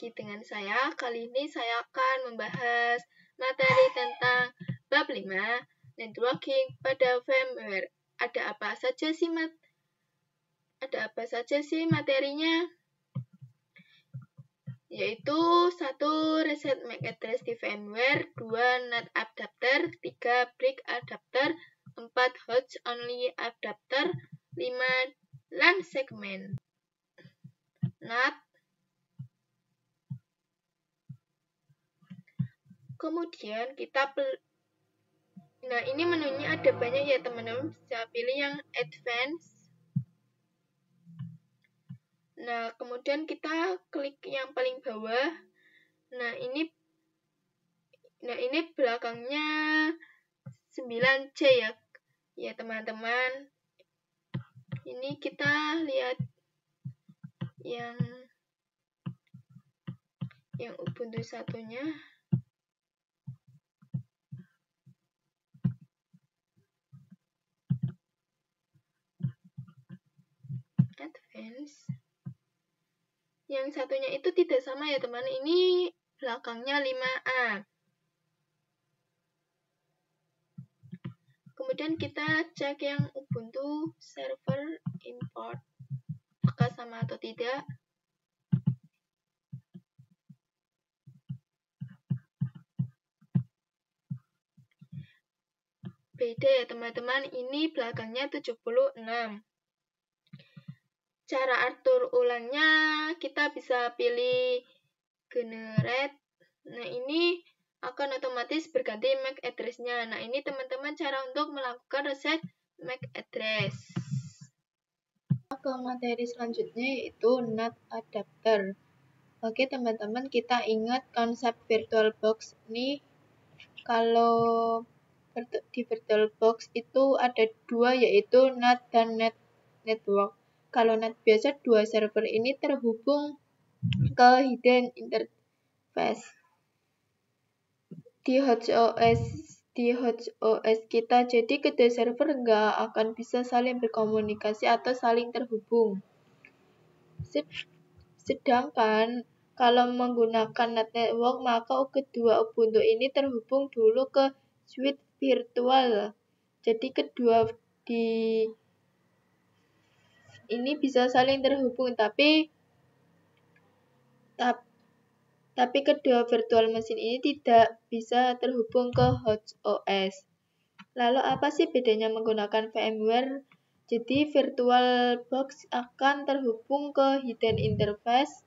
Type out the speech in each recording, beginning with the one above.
lagi dengan saya. Kali ini saya akan membahas materi tentang bab 5, networking pada VMware. Ada apa saja sih materinya? Yaitu 1. Reset MAC address di VMware, 2. NAT adapter, 3. brick adapter, 4. host only adapter, 5. LAN segment. NAT. Kemudian nah ini menunya ada banyak ya teman-teman, bisa pilih yang advance. Nah kemudian kita klik yang paling bawah. Nah ini belakangnya 9C ya teman-teman. Ini kita lihat yang Ubuntu satunya. Advance. Yang satunya itu tidak sama ya teman, ini belakangnya 5A. Kemudian kita cek yang Ubuntu server import, apakah sama atau tidak. Beda ya teman-teman, ini belakangnya 76. Cara atur ulangnya kita bisa pilih generate. Nah ini akan otomatis berganti MAC address-nya. Nah ini teman-teman cara untuk melakukan reset MAC address. Ke materi selanjutnya yaitu NAT adapter. Oke teman-teman, kita ingat konsep VirtualBox ini. Kalau di VirtualBox itu ada dua, yaitu NAT dan network. Kalau NAT biasa, dua server ini terhubung ke hidden interface. Di host OS kita, jadi kedua server nggak akan bisa saling berkomunikasi atau saling terhubung. Sedangkan kalau menggunakan NAT network, maka kedua Ubuntu ini terhubung dulu ke switch virtual. Jadi kedua ini bisa saling terhubung, tapi kedua virtual mesin ini tidak bisa terhubung ke host OS. Lalu apa sih bedanya menggunakan VMware? Jadi VirtualBox akan terhubung ke hidden interface.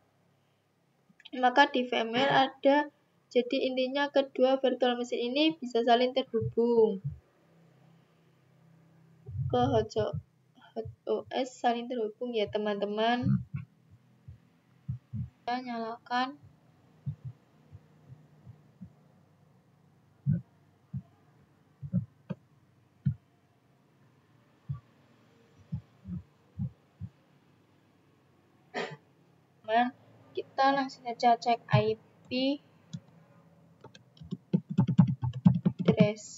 Maka di VMware ada, jadi intinya kedua virtual mesin ini bisa saling terhubung ke host OS, saling terhubung ya teman-teman. Kita nyalakan. Kita langsung saja cek IP address.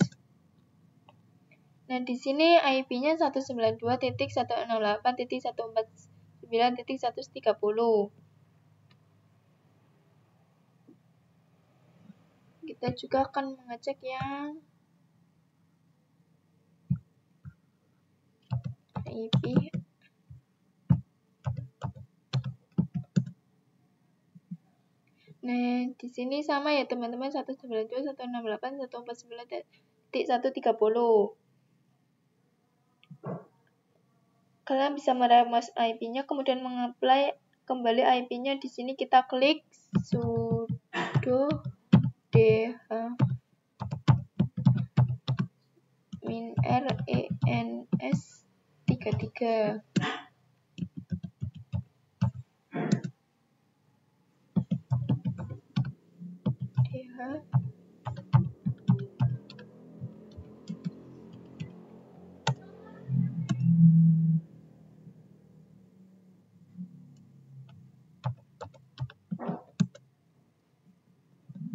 Nah, di sini IP-nya 192.168.149.130. Kita juga akan mengecek yang IP. Nah, di sini sama ya teman-teman, 192.168.149.130. Kalian bisa meremos IP-nya, kemudian mengapply kembali IP-nya. Di sini kita klik sudo -rens 33.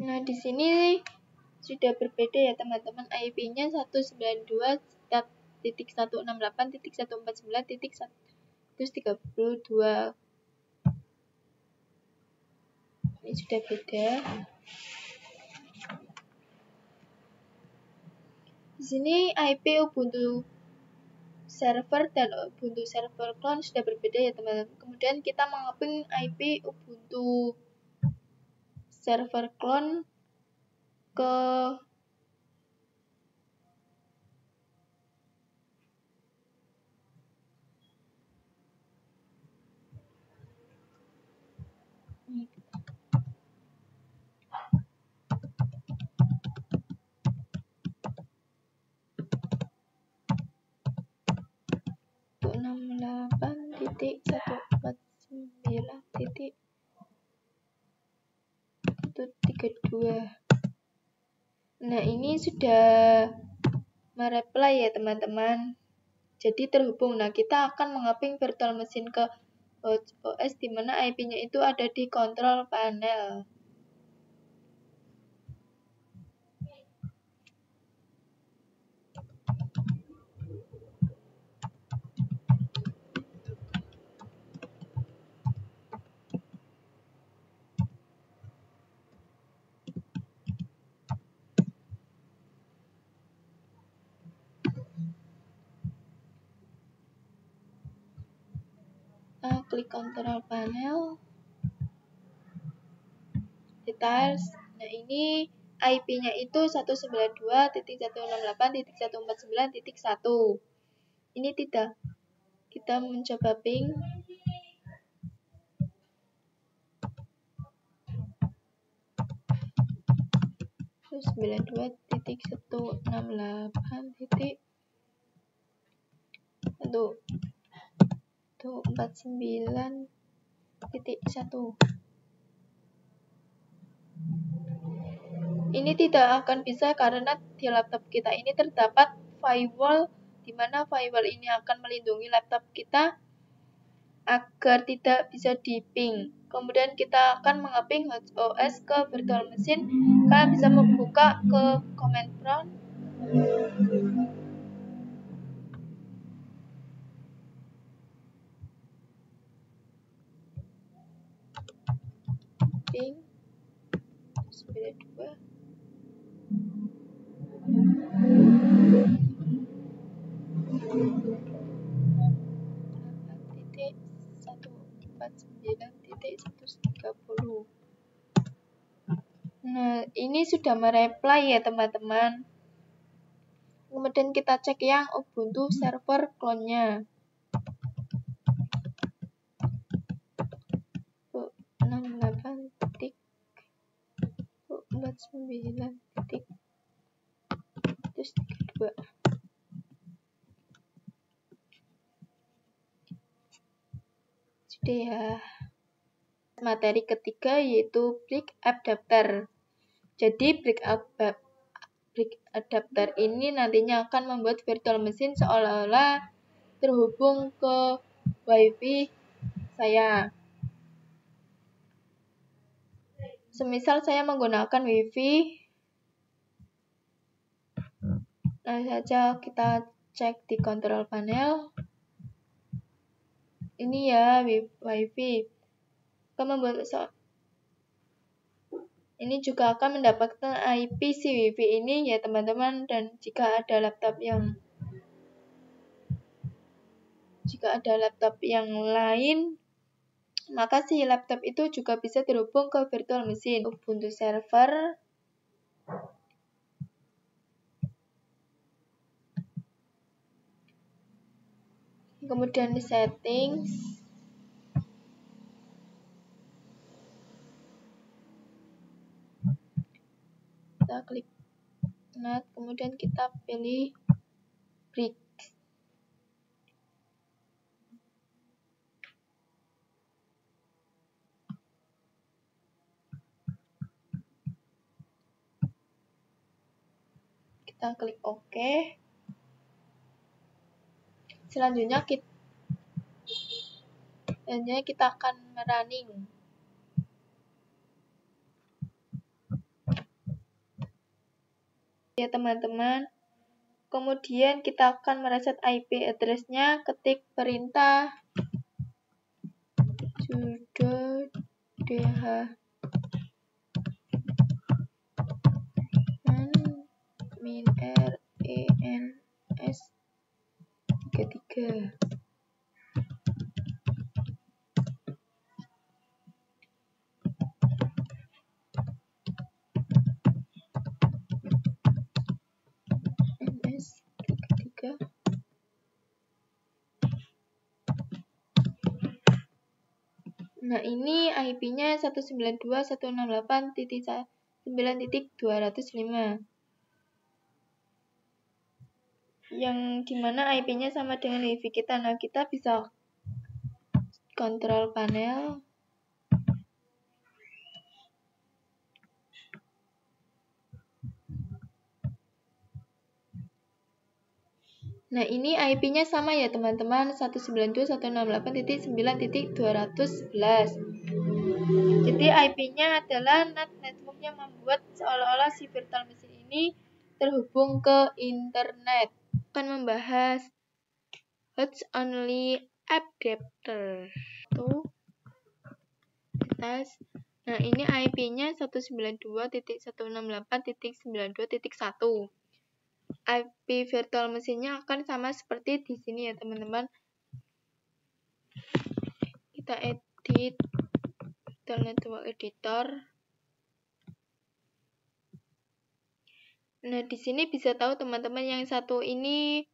Nah, di sini sudah berbeda ya teman-teman, IP-nya 192.168.149.132. Ini sudah beda. Di sini IP Ubuntu server dan Ubuntu server clone sudah berbeda ya teman-teman. Kemudian kita mengaping IP Ubuntu server clone ke untuk 68.149.132. Nah, ini sudah mereply ya teman-teman. Jadi terhubung. Nah, kita akan mengaping virtual machine ke OS di mana IP-nya itu ada di control panel. Klik control panel, details. Nah, ini IP-nya itu 192.168.149.1. Ini tidak. Kita mencoba ping. Terus 92.168.149.1. Ini tidak akan bisa karena di laptop kita ini terdapat firewall, di mana firewall ini akan melindungi laptop kita agar tidak bisa di-ping. Kemudian kita akan mengaping OS ke virtual machine. Kalian bisa membuka ke command prompt. Ping 92. Nah, ini sudah mereply ya teman-teman. Kemudian kita cek yang Ubuntu server clone-nya. 68.49.132. Sudah ya. Materi ketiga yaitu brick adapter. Jadi brick adapter ini nantinya akan membuat virtual machine seolah-olah terhubung ke WiFi saya. Semisal saya menggunakan WiFi, langsung saja kita cek di control panel. Ini ya WiFi. Ini juga akan mendapatkan IP si WiFi ini ya teman-teman, dan jika ada laptop yang lain, maka si laptop itu juga bisa terhubung ke virtual machine Ubuntu server. Kemudian di settings, kita klik NAT, kemudian kita pilih brick. Kita klik OK. Selanjutnya kita akan running. Ya teman-teman. Kemudian kita akan mereset IP address-nya, ketik perintah sudo dh min RENS 33. Nah, ini IP-nya 192.168.9.205. Yang dimana IP-nya sama dengan wifi kita. Nah, kita bisa kontrol panel. Nah, ini IP-nya sama ya teman-teman, 192.168.9.211. Jadi IP-nya adalah NAT network yang membuat seolah-olah si virtual machine ini terhubung ke internet. Akan membahas host only adapter. Nah, ini IP-nya 192.168.92.1. IP virtual mesinnya akan sama seperti di sini ya teman-teman. Kita edit virtual network editor. Nah, di sini bisa tahu teman-teman yang satu ini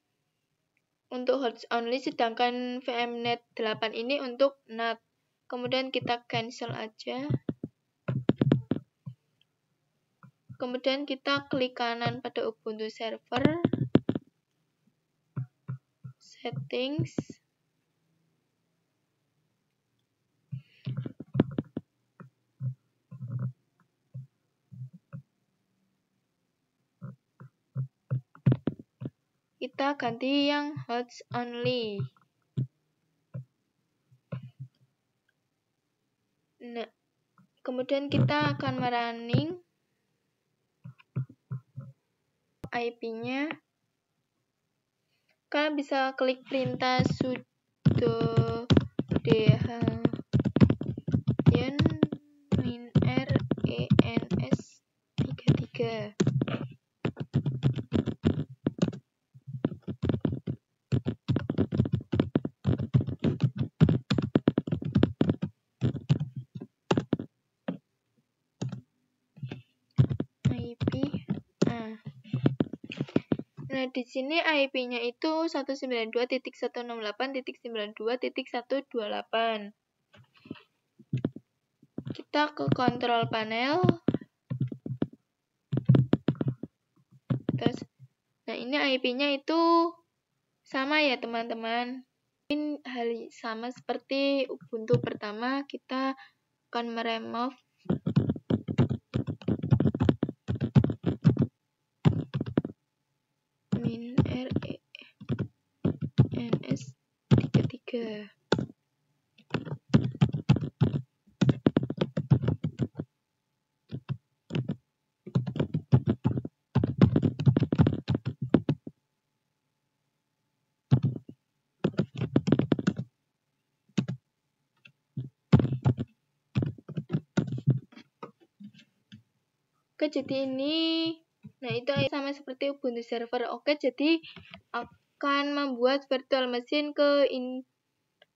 untuk host only, sedangkan VMnet 8 ini untuk NAT. Kemudian kita cancel aja. Kemudian kita klik kanan pada Ubuntu server. Settings. Kita ganti yang host only. Nah, kemudian kita akan merunning IP-nya. Kalian bisa klik perintah sudo dhn min RENS 33. Nah, di sini IP-nya itu 192.168.92.128. Kita ke kontrol panel. Terus, nah ini IP-nya itu sama ya teman-teman. Ini hal sama seperti Ubuntu pertama, kita akan meremove min RENS 33. Oke, jadi ini, nah itu sama seperti Ubuntu server. Oke, jadi akan membuat virtual machine ke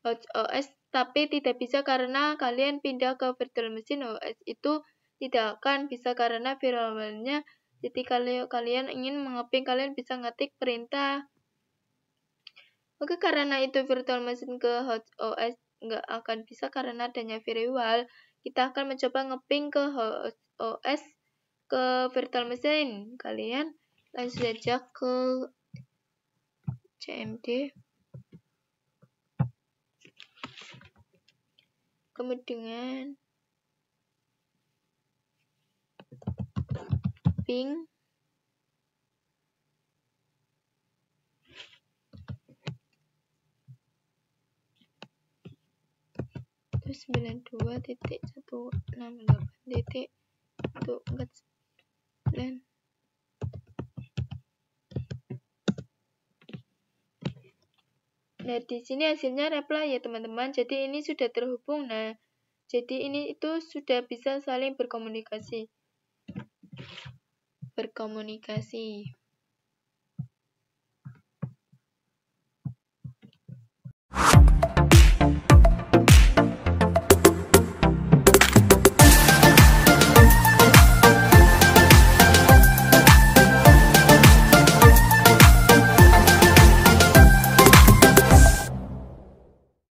host OS, tapi tidak bisa karena kalian pindah ke virtual machine OS itu tidak akan bisa karena firmware-nya. Jadi kalau kalian ingin mengeping, kalian bisa ngetik perintah. Oke, karena itu virtual machine ke host OS nggak akan bisa karena adanya firewall. Kita akan mencoba ngeping ke host OS ke virtual machine. Kalian langsung saja ke cmd, kemudian ping terus 92.168.149. Nah, di sini hasilnya reply ya teman-teman. Jadi ini sudah terhubung. Nah, jadi ini itu sudah bisa saling berkomunikasi.